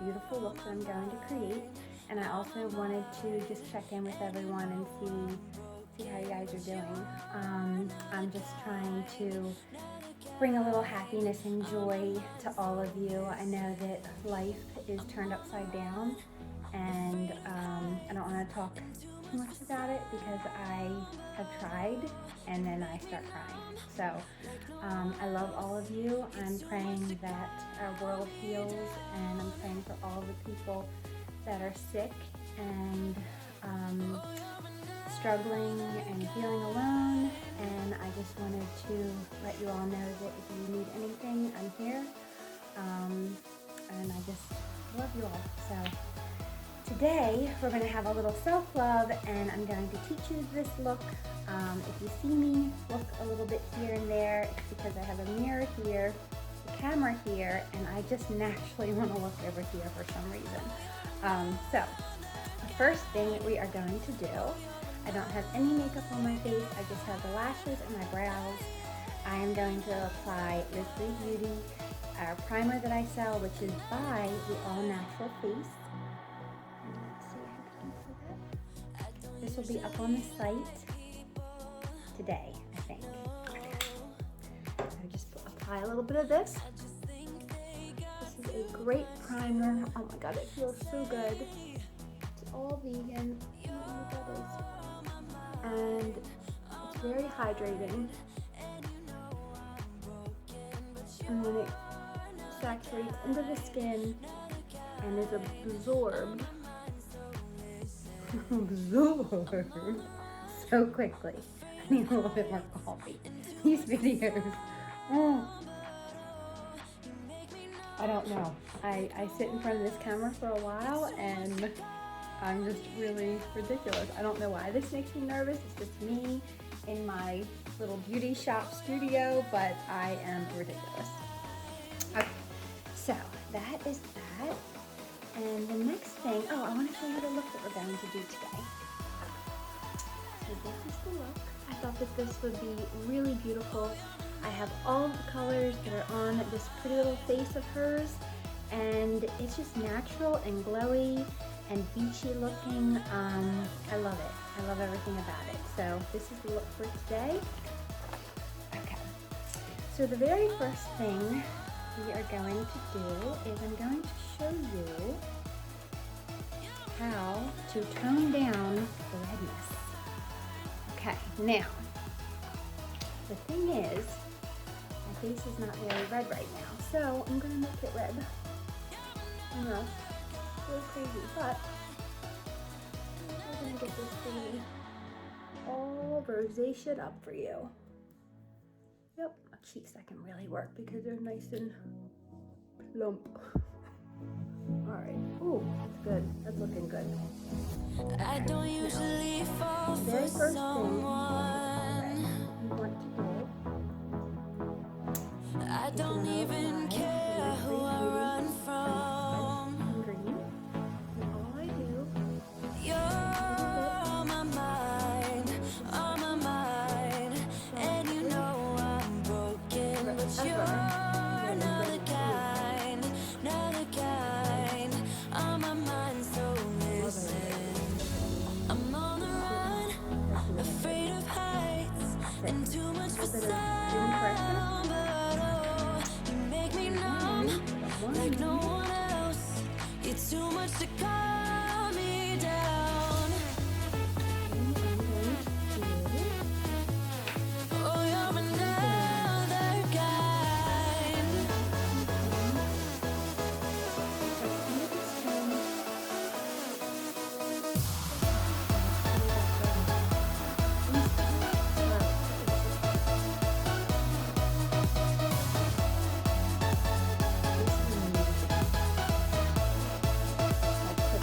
beautiful look that I'm going to create. And I also wanted to just check in with everyone and see how you guys are doing. I'm just trying to bring a little happiness and joy to all of you. I know that life is turned upside down, and I don't want to talk too much about it because I have tried and then I start crying. So I love all of you. I'm praying that our world heals, and I'm praying for all the people that are sick and struggling and feeling alone. And I just wanted to let you all know that if you need anything, I'm here. And I just love you all. So today we're going to have a little self-love, and I'm going to teach you this look. If you see me look a little bit here and there, it's because I have a mirror here, the camera here, and I just naturally want to look over here for some reason. So the first thing that we are going to do, I don't have any makeup on my face, I just have the lashes and my brows. I am going to apply the Free Beauty primer that I sell, which is by the All Natural Face. Let's see if you can see that. This will be up on the site today, I think. Okay. I just apply a little bit of this. This is a great primer. Oh my god, it feels so good. It's all vegan. I don't know what that is. And it's very hydrating. And then it saturates into the skin and is absorbed so quickly. I need a little bit more coffee. These videos. I don't know. I sit in front of this camera for a while and I'm just really ridiculous. I don't know why this makes me nervous. It's just me in my little beauty shop studio, but I am ridiculous. Okay, so that is that. And the next thing, I want to show you the look that we're going to do today. So this is the look. I thought that this would be really beautiful. I have all of the colors that are on this pretty little face of hers, and it's just natural and glowy and beachy looking. I love it. I love everything about it. So this is the look for today. Okay. So the very first thing we are going to do is I'm going to show you how to tone down the redness. Okay, now, the thing is, my face is not very red right now, so I'm gonna make it red. I know, it's a little crazy, but we're gonna get this baby all rosacea up for you. Yep, my cheeks that can really work because they're nice and plump. All right, ooh, that's good, that's looking good. Okay. I don't usually fall The very for first thing someone. you want to do I is don't you're gonna even apply care your who I Free run Beauty from. and green. And all I do You're on my mind, and you know I'm broken, but you're not the kind, on my mind, so listen. I'm on the run, afraid of heights, and too much for sound, but oh, you make me numb like no one else. You're too much to calm me down. Oh, you're another kind. Put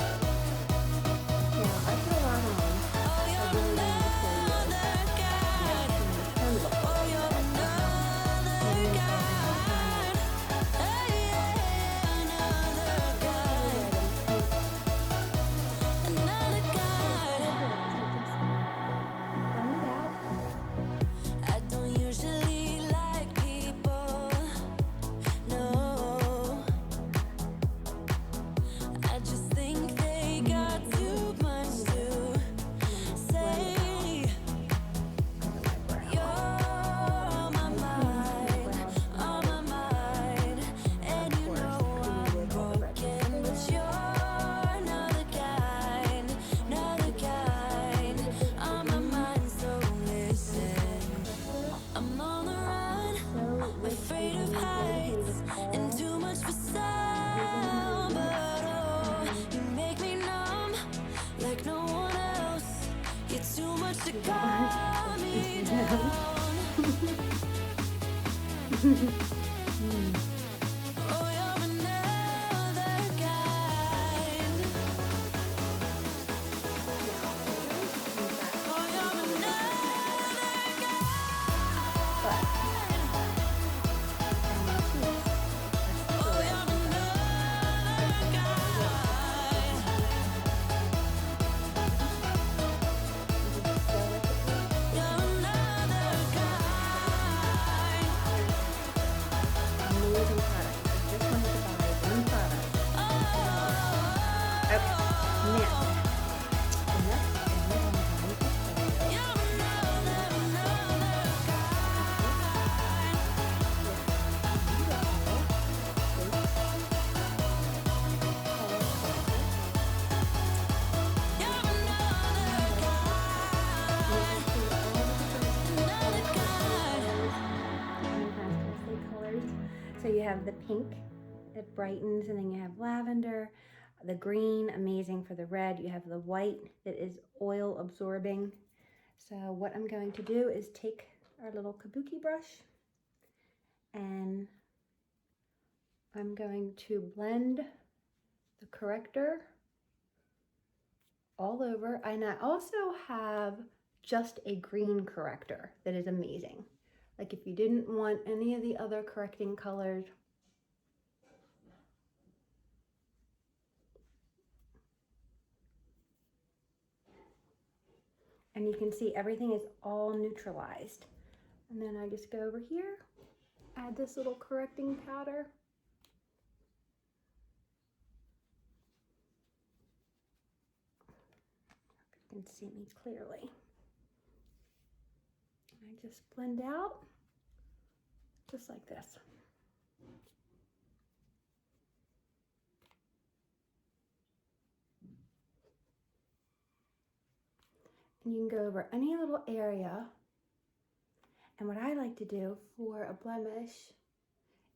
used to calm me down. Oh, you're another kind. Oh, you're another kind. Oh, you're another kind. You're another kind. Amazing product. I just wanted to buy one product. Okay, now, the next thing I'm going to do You're another colors. So you have the pink, it brightens, and then you have lavender, the green, amazing for the red. You have the white that is oil absorbing. So what I'm going to do is take our little kabuki brush and I'm going to blend the corrector all over. And I also have just a green corrector that is amazing. Like if you didn't want any of the other correcting colors, and you can see everything is all neutralized. And then I just go over here, add this little correcting powder. You can see me clearly. I just blend out just like this. And you can go over any little area. And what I like to do for a blemish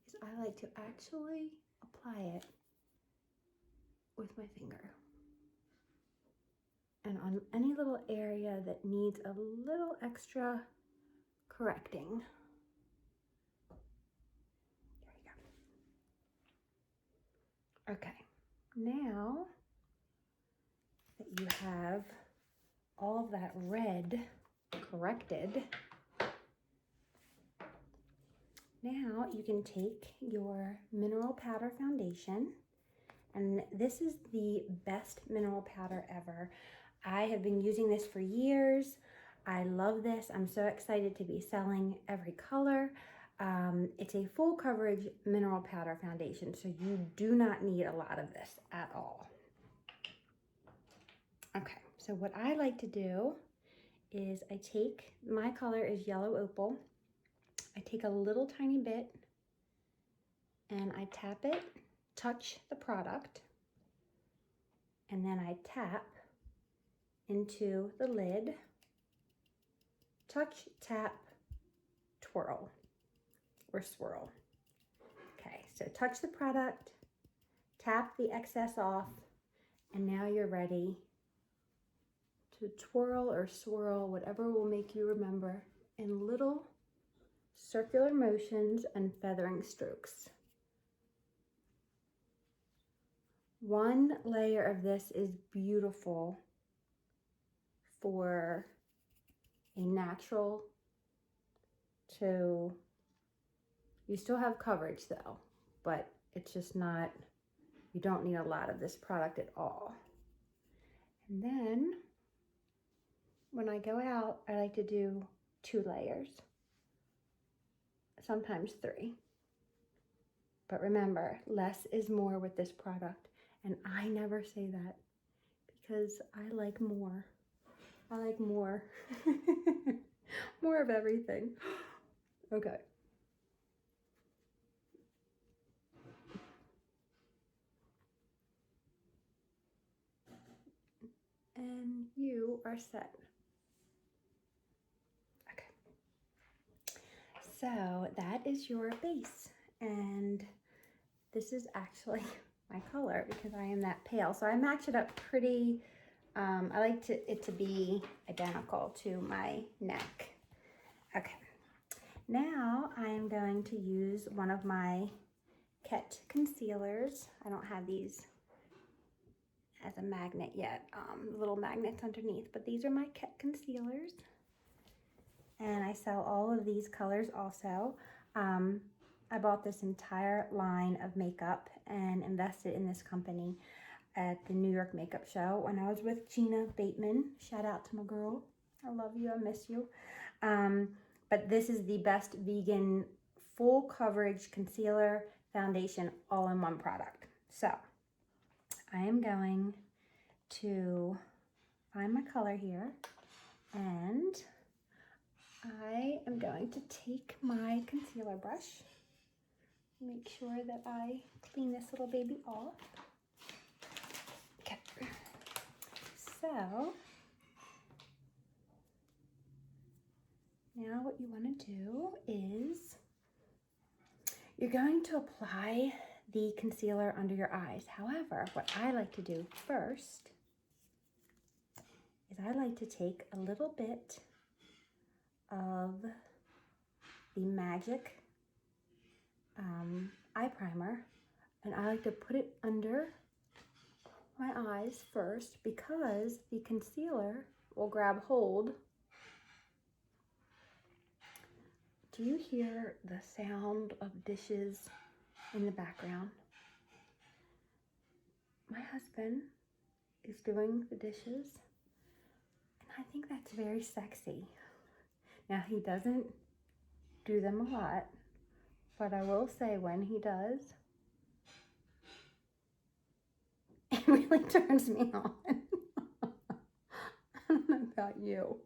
is I like to actually apply it with my finger. And on any little area that needs a little extra correcting. There you go. Okay, now that you have all of that red corrected, now you can take your mineral powder foundation, and this is the best mineral powder ever. I have been using this for years. I love this. I'm so excited to be selling every color. It's a full coverage mineral powder foundation, so you do not need a lot of this at all. Okay, so what I like to do is I take, my color is yellow opal. I take a little tiny bit and I tap it, touch the product, and then I tap into the lid, touch, tap, twirl, or swirl. Okay, so touch the product, tap the excess off, and now you're ready to twirl or swirl, whatever will make you remember, in little circular motions and feathering strokes. One layer of this is beautiful for a natural to, you still have coverage though, but it's just not, you don't need a lot of this product at all. And then when I go out, I like to do 2 layers, sometimes 3. But remember, less is more with this product. And I never say that because I like more. I like more. More of everything. Okay. And you are set. Okay. So that is your base. And this is actually my color because I am that pale. So I match it up pretty I like it to be identical to my neck. Okay, now I'm going to use one of my Ket concealers. I don't have these as a magnet yet, little magnets underneath, but these are my Ket concealers. And I sell all of these colors also. I bought this entire line of makeup and invested in this company at the New York Makeup Show when I was with Gina Bateman. Shout out to my girl. I love you, I miss you. But this is the best vegan full coverage concealer foundation all in one product. So I am going to find my color here, and I am going to take my concealer brush, make sure that I clean this little baby off. Okay, so now what you want to do is you're going to apply the concealer under your eyes. However, what I like to do first is I like to take a little bit of the Magic eye primer, and I like to put it under my eyes first because the concealer will grab hold. Do you hear the sound of dishes in the background? My husband is doing the dishes, and I think that's very sexy. Now, he doesn't do them a lot, but I will say when he does, it really turns me on. I don't know about you.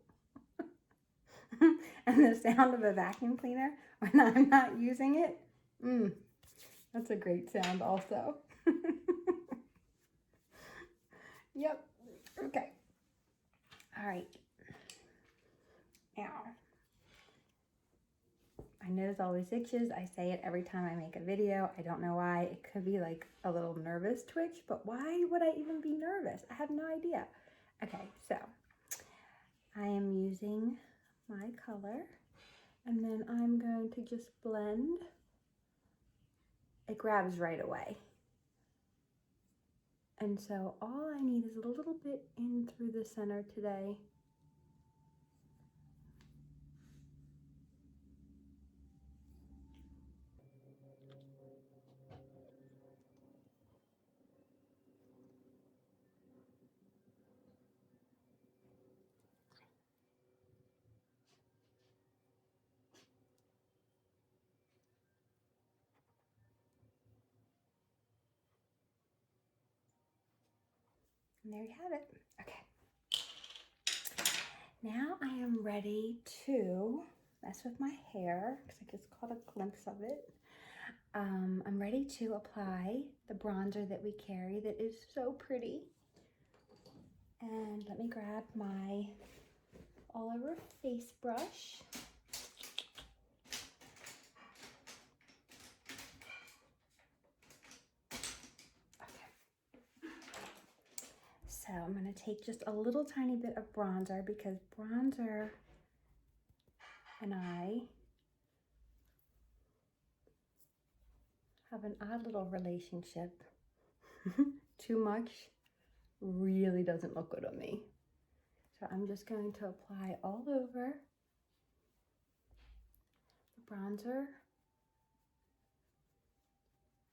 And the sound of a vacuum cleaner when I'm not using it, that's a great sound also. Yep, okay. All right. Now, my nose always itches. I say it every time I make a video. I don't know why. It could be like a little nervous twitch, but why would I even be nervous? I have no idea. Okay, so I am using my color, and then I'm going to just blend. It grabs right away. And so all I need is a little bit in through the center today. And there you have it. Okay. Now I am ready to mess with my hair because I just caught a glimpse of it. I'm ready to apply the bronzer that we carry that is so pretty. And let me grab my all over face brush. So I'm going to take just a little tiny bit of bronzer because bronzer and I have an odd little relationship. Too much really doesn't look good on me. So I'm just going to apply all over the bronzer.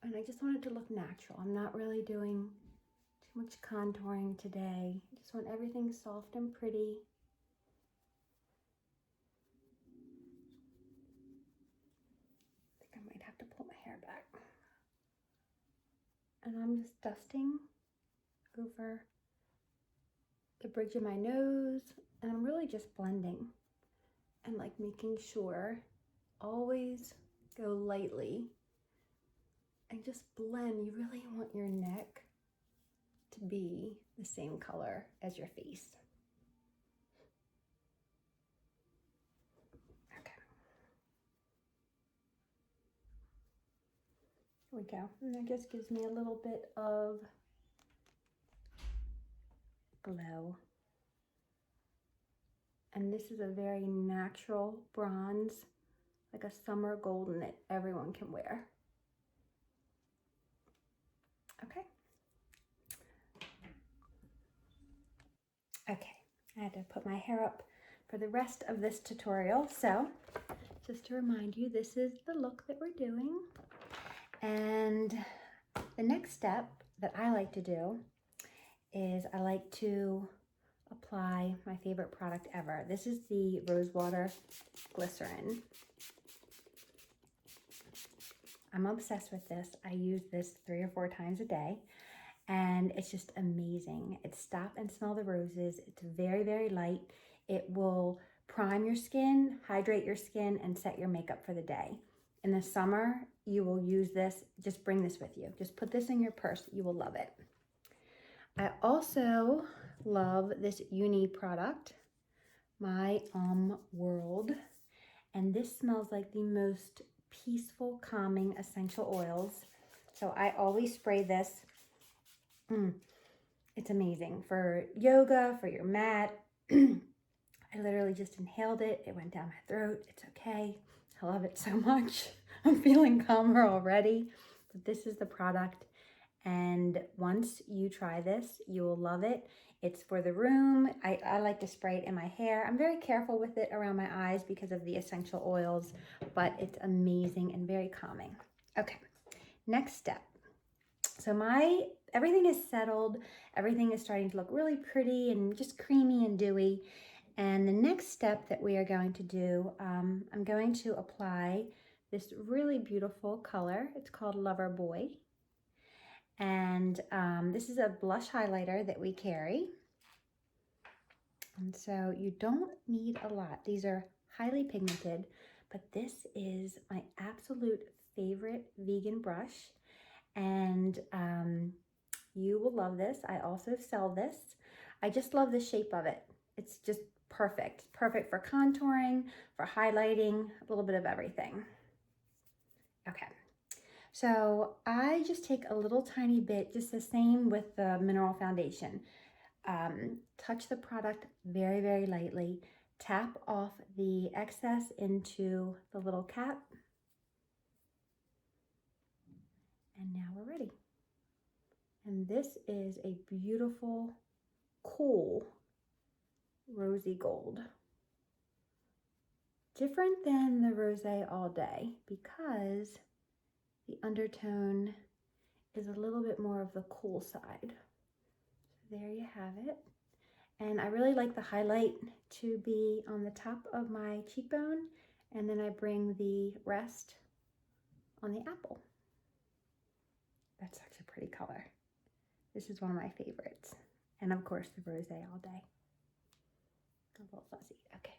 And I just want it to look natural. I'm not really doing too much contouring today. I just want everything soft and pretty. I think I might have to pull my hair back. And I'm just dusting over the bridge of my nose, and I'm really just blending and like making sure, always go lightly and just blend. You really want your neck to be the same color as your face. Okay. Here we go. And that just gives me a little bit of glow. And this is a very natural bronze, like a summer golden that everyone can wear. Okay. Okay, I had to put my hair up for the rest of this tutorial. So just to remind you, this is the look that we're doing. And the next step that I like to do is I like to apply my favorite product ever. This is the Rosewater Glycerin. I'm obsessed with this. I use this 3 or 4 times a day, and it's just amazing. It's Stop and Smell the Roses. It's very, very light. It will prime your skin, hydrate your skin, and set your makeup for the day. In the summer, you will use this. Just bring this with you. Just put this in your purse. You will love it. I also love this uni product, My World. And this smells like the most peaceful, calming essential oils. So I always spray this. It's amazing for yoga, for your mat. I literally just inhaled it. It went down my throat. It's okay. I love it so much. I'm feeling calmer already. But this is the product. And once you try this, you will love it. It's for the room. I like to spray it in my hair. I'm very careful with it around my eyes because of the essential oils, but it's amazing and very calming. Okay, next step. So everything is settled. Everything is starting to look really pretty and just creamy and dewy. And the next step that we are going to do, I'm going to apply this really beautiful color. It's called Lover Boy. And this is a blush highlighter that we carry. And so you don't need a lot. These are highly pigmented, but this is my absolute favorite vegan brush. And you will love this. I also sell this. I just love the shape of it. It's just perfect. Perfect for contouring, for highlighting, a little bit of everything. Okay. So I just take a little tiny bit, just the same with the mineral foundation. Touch the product very, very lightly. Tap off the excess into the little cap. And now we're ready. And this is a beautiful, cool, rosy gold. Different than the Rosé All Day because the undertone is a little bit more of the cool side. So there you have it. And I really like the highlight to be on the top of my cheekbone, and then I bring the rest on the apple. That's such a pretty color. This is one of my favorites. And of course the Rosé All Day. A little fuzzy. Okay.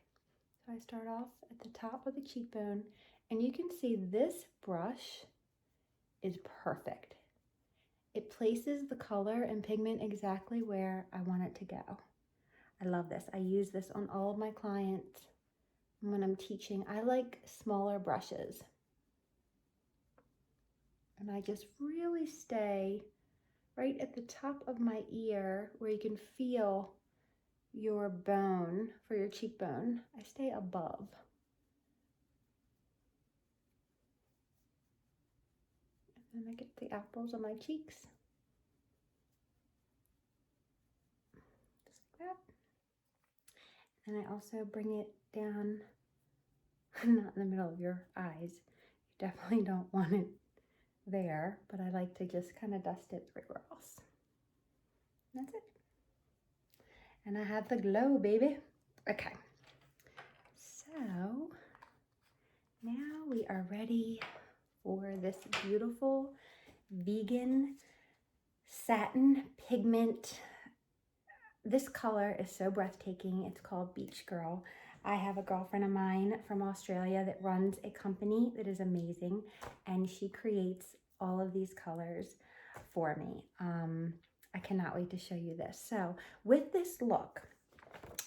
So I start off at the top of the cheekbone, and you can see this brush is perfect. It places the color and pigment exactly where I want it to go. I love this. I use this on all of my clients when I'm teaching. I like smaller brushes. And I just really stay right at the top of my ear where you can feel your bone for your cheekbone. I stay above. And then I get the apples on my cheeks. Just like that. And I also bring it down, not in the middle of your eyes. You definitely don't want it there, but I like to just kind of dust it everywhere else. That's it. And I have the glow, baby. Okay. So now we are ready for this beautiful vegan satin pigment. This color is so breathtaking. It's called Beach Girl. I have a girlfriend of mine from Australia that runs a company that is amazing, and she creates all of these colors for me. I cannot wait to show you this. So with this look,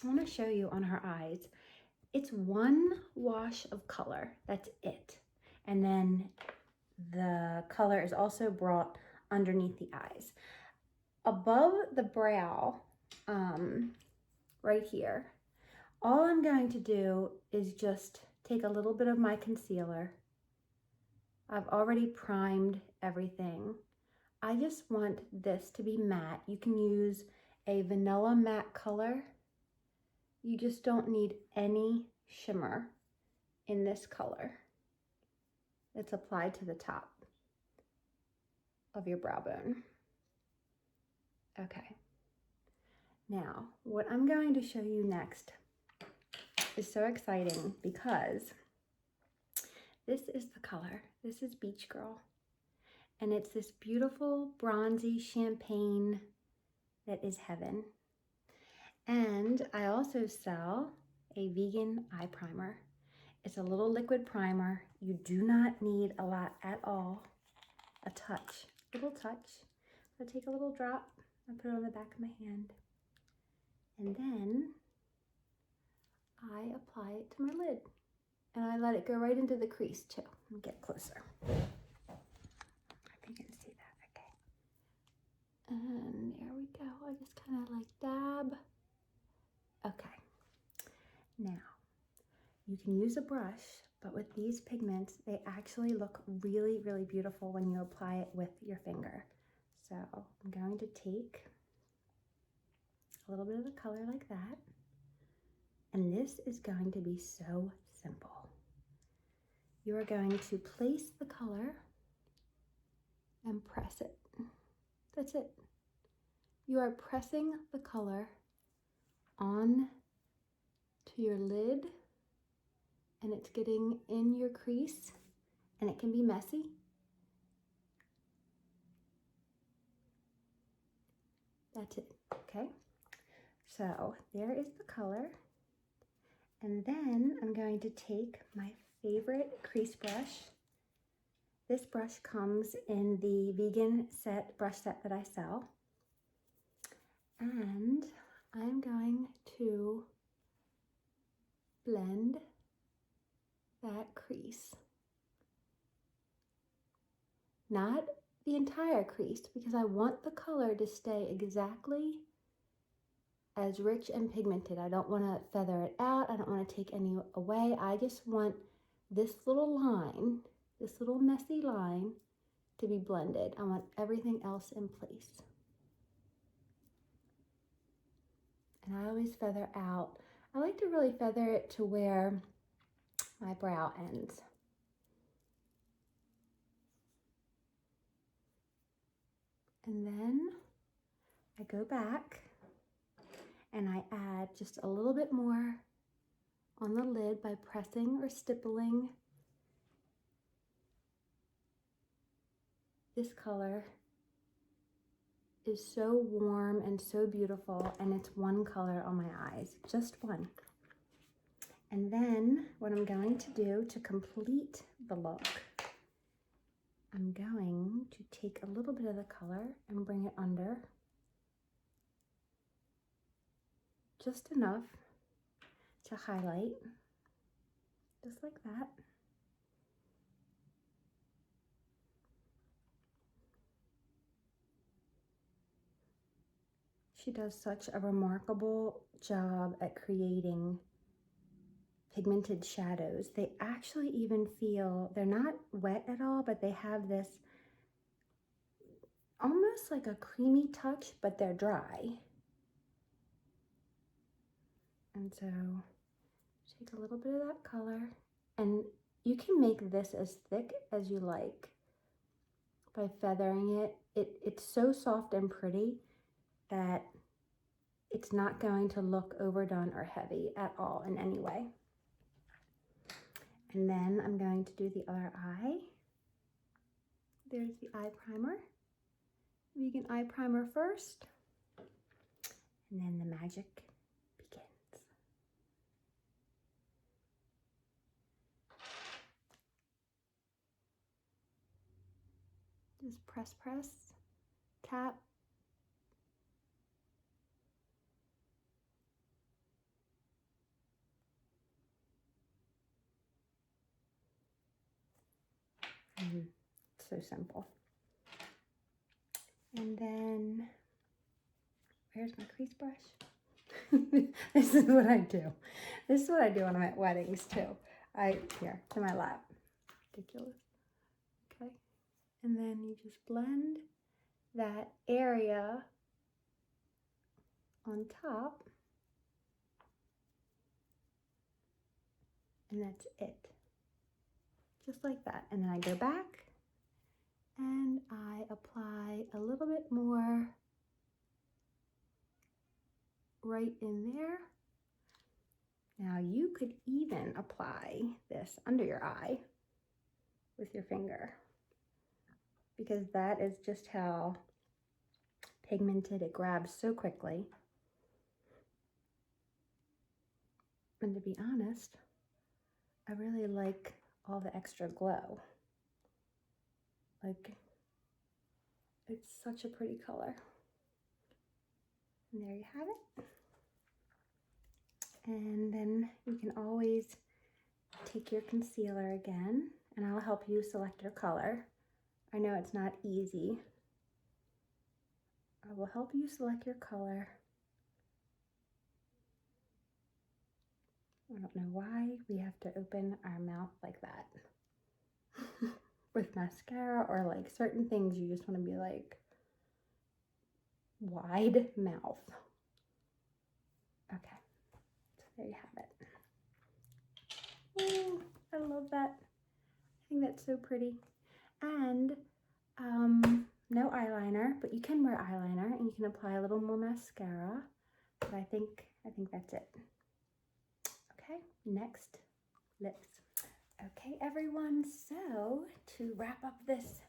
I want to show you on her eyes. It's one wash of color. That's it. And then the color is also brought underneath the eyes. Above the brow, right here. All I'm going to do is just take a little bit of my concealer. I've already primed everything. I just want this to be matte. You can use a vanilla matte color. You just don't need any shimmer in this color. It's applied to the top of your brow bone. Okay. Now, what I'm going to show you next is so exciting because this is the color. This is Beach Girl. And it's this beautiful bronzy champagne that is heaven. And I also sell a vegan eye primer. It's a little liquid primer. You do not need a lot at all. A touch, little touch. So I take a little drop, I put it on the back of my hand. And then I apply it to my lid. And I let it go right into the crease too. Let me get closer. If you can see that, okay. And there we go. I just kind of like dab. Okay. Now, you can use a brush, but with these pigments, they actually look really, really beautiful when you apply it with your finger. So I'm going to take a little bit of the color like that. And this is going to be so simple. You are going to place the color and press it. That's it. You are pressing the color on to your lid, and it's getting in your crease, and it can be messy. That's it, okay? So there is the color. And then I'm going to take my favorite crease brush. This brush comes in the vegan brush set that I sell. And I'm going to blend that crease. Not the entire crease, because I want the color to stay exactly as rich and pigmented. I don't want to feather it out. I don't want to take any away. I just want this little line, this little messy line, to be blended. I want everything else in place. And I always feather out. I like to really feather it to where my brow ends. And then I go back and I add just a little bit more on the lid by pressing or stippling. This color is so warm and so beautiful, and it's one color on my eyes, just one. And then what I'm going to do to complete the look, I'm going to take a little bit of the color and bring it under. Just enough to highlight, just like that. She does such a remarkable job at creating pigmented shadows. They actually even feel, they're not wet at all, but they have this almost like a creamy touch, but they're dry. And so take a little bit of that color, and you can make this as thick as you like by feathering it. It's so soft and pretty that it's not going to look overdone or heavy at all in any way. And then I'm going to do the other eye. There's the eye primer. Vegan eye primer first, and then the magic begins. Just press, press, tap. So simple. And then Where's my crease brush? This is what I do. This is what I do when I'm at weddings too. Here, to my lap. Ridiculous. Okay. And then you just blend that area on top. And that's it. Just like that. And then I go back and I apply a little bit more right in there. Now you could even apply this under your eye with your finger, because that is just how pigmented it grabs so quickly. And to be honest, I really like all the extra glow. Like, it's such a pretty color. And there you have it. And then you can always take your concealer again, and I'll help you select your color. I know it's not easy. I will help you select your color. I don't know why we have to open our mouth like that. With mascara or like certain things, you just want to be like wide mouth. Okay, so there you have it. Oh, I love that. I think that's so pretty. And no eyeliner, but you can wear eyeliner and you can apply a little more mascara. But I think that's it. Okay, next, lips. Okay, everyone, so to wrap up this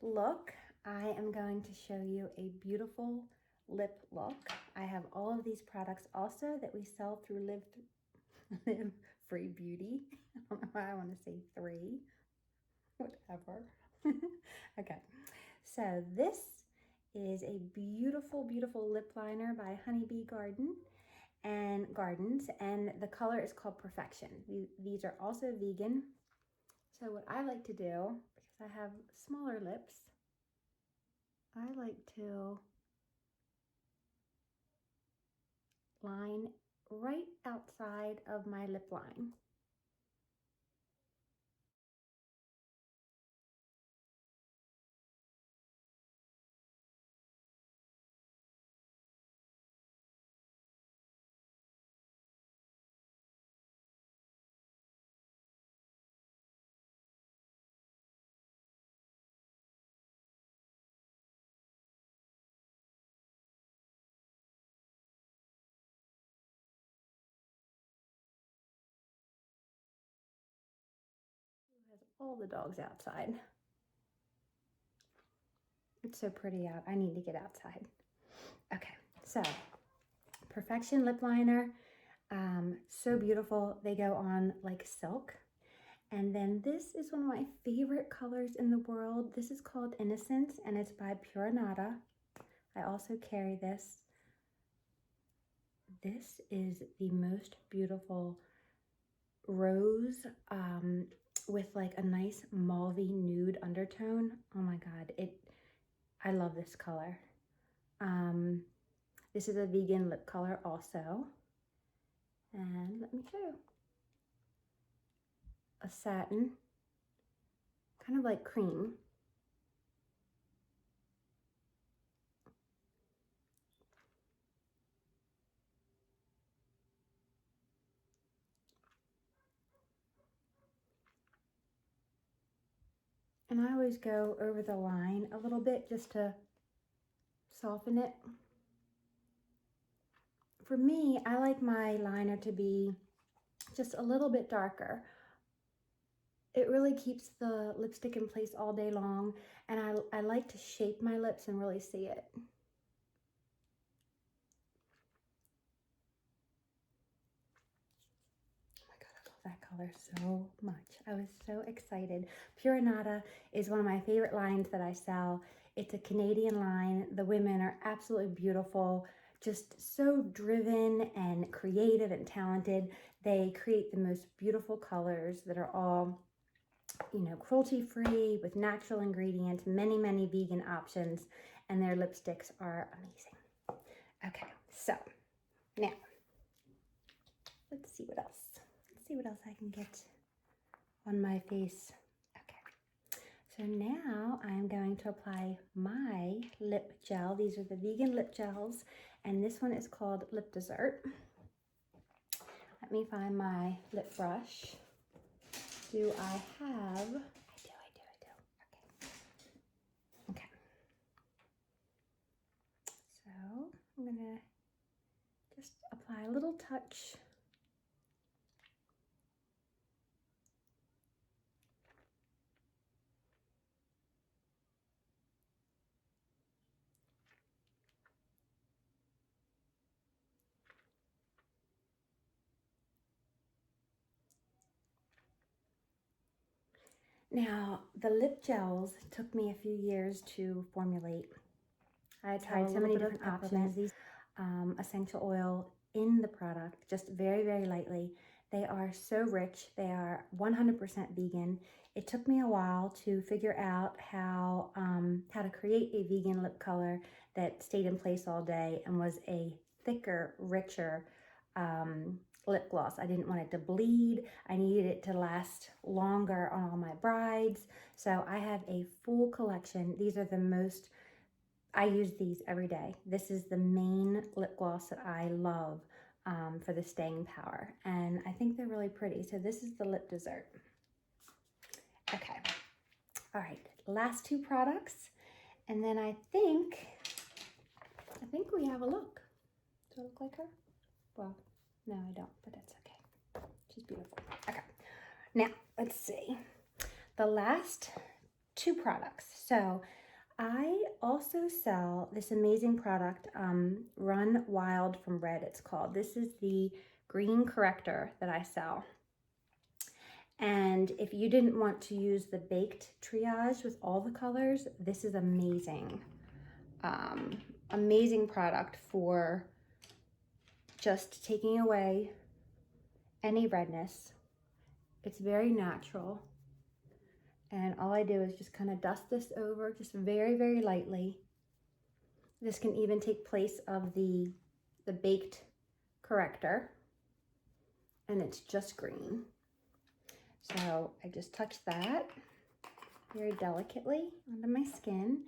look, I am going to show you a beautiful lip look. I have all of these products also that we sell through Live Free Beauty. I don't know why I want to say 3. Whatever. Okay, so this is a beautiful, beautiful lip liner by Honeybee Gardens, and the color is called Perfection. These are also vegan. So what I like to do, because I have smaller lips, I like to line right outside of my lip line. Has all the dogs outside. It's so pretty out. I need to get outside. Okay, so Perfection lip liner, so beautiful. They go on like silk. And then this is one of my favorite colors in the world. This is called Innocence, and it's by Pure Nada. I also carry this. This is the most beautiful rose with like a nice mauvey nude undertone. Oh my God, I love this color. This is a vegan lip color also. And let me show you. A satin, kind of like cream. And I always go over the line a little bit just to soften it. For me, I like my liner to be just a little bit darker. It really keeps the lipstick in place all day long, and I like to shape my lips and really see it. Oh my God, I love that color so much. I was so excited. Pure Nada is one of my favorite lines that I sell. It's a Canadian line. The women are absolutely beautiful, just so driven and creative and talented. They create the most beautiful colors that are all, you know, cruelty-free with natural ingredients, many, many vegan options, and their lipsticks are amazing. Okay, else I can get on my face. Okay, so now I'm going to apply my lip gel. These are the vegan lip gels, and this one is called Lip Dessert. Let me find my lip brush. Do I have? I do. Okay. Okay. So I'm gonna just apply a little touch. Now, the lip gels took me a few years to formulate. I tried so many different options. These essential oil in the product, just very, very lightly. They are so rich. They are 100% vegan. It took me a while to figure out how to create a vegan lip color that stayed in place all day and was a thicker, richer lip gloss. I didn't want it to bleed. I needed it to last longer on all my brides. So I have a full collection. These are the most, I use these every day. This is the main lip gloss that I love for the staying power. And I think they're really pretty. So this is the Lip Dessert. Okay. All right. Last two products. And then I think we have a look. Do I look like her? Well, no, I don't, but that's okay. She's beautiful. Okay. Now, let's see. The last two products. So I also sell this amazing product, Run Wild from Red, it's called. This is the green corrector that I sell. And if you didn't want to use the baked triage with all the colors, this is amazing. Amazing product for just taking away any redness. It's very natural. And all I do is just kind of dust this over just very, very lightly. This can even take place of the baked corrector. And it's just green. So I just touch that very delicately onto my skin.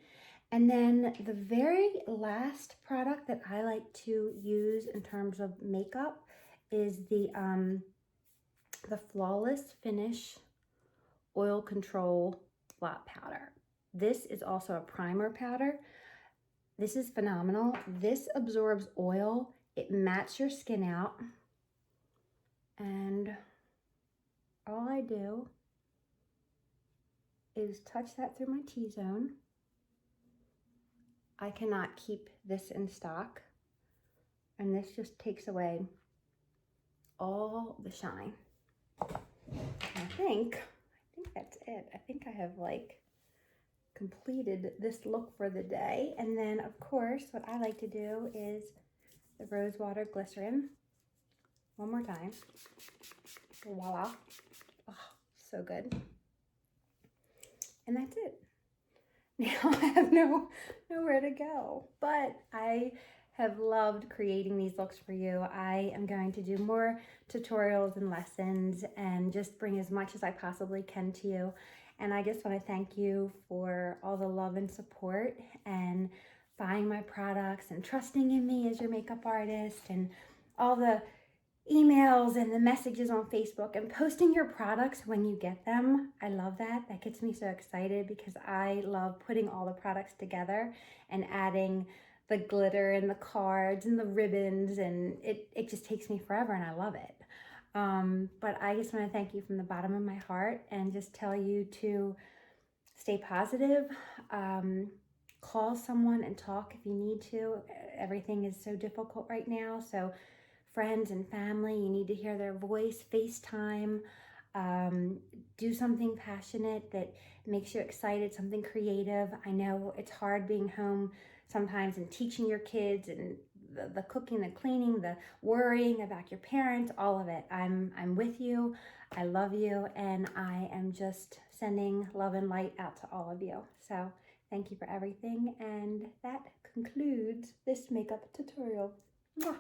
And then the very last product that I like to use in terms of makeup is the Flawless Finish Oil Control Blot Powder. This is also a primer powder. This is phenomenal. This absorbs oil. It mats your skin out. And all I do is touch that through my T-zone. I cannot keep this in stock. And this just takes away all the shine. I think that's it. I think I have like completed this look for the day. And then of course, what I like to do is the rose water glycerin. One more time. Voila. Oh, so good. And that's it. Now I have nowhere to go, but I have loved creating these looks for you. I am going to do more tutorials and lessons and just bring as much as I possibly can to you. And I just want to thank you for all the love and support and buying my products and trusting in me as your makeup artist and all the emails and the messages on Facebook and posting your products when you get them. I love that. That gets me so excited because I love putting all the products together and adding the glitter and the cards and the ribbons, and it just takes me forever and I love it. But I just want to thank you from the bottom of my heart and just tell you to stay positive. Call someone and talk if you need to. Everything is so difficult right now, so friends and family, you need to hear their voice. FaceTime, do something passionate that makes you excited, something creative. I know it's hard being home sometimes and teaching your kids and the cooking, the cleaning, the worrying about your parents, all of it. I'm with you, I love you, and I am just sending love and light out to all of you. So thank you for everything, and that concludes this makeup tutorial. Mwah.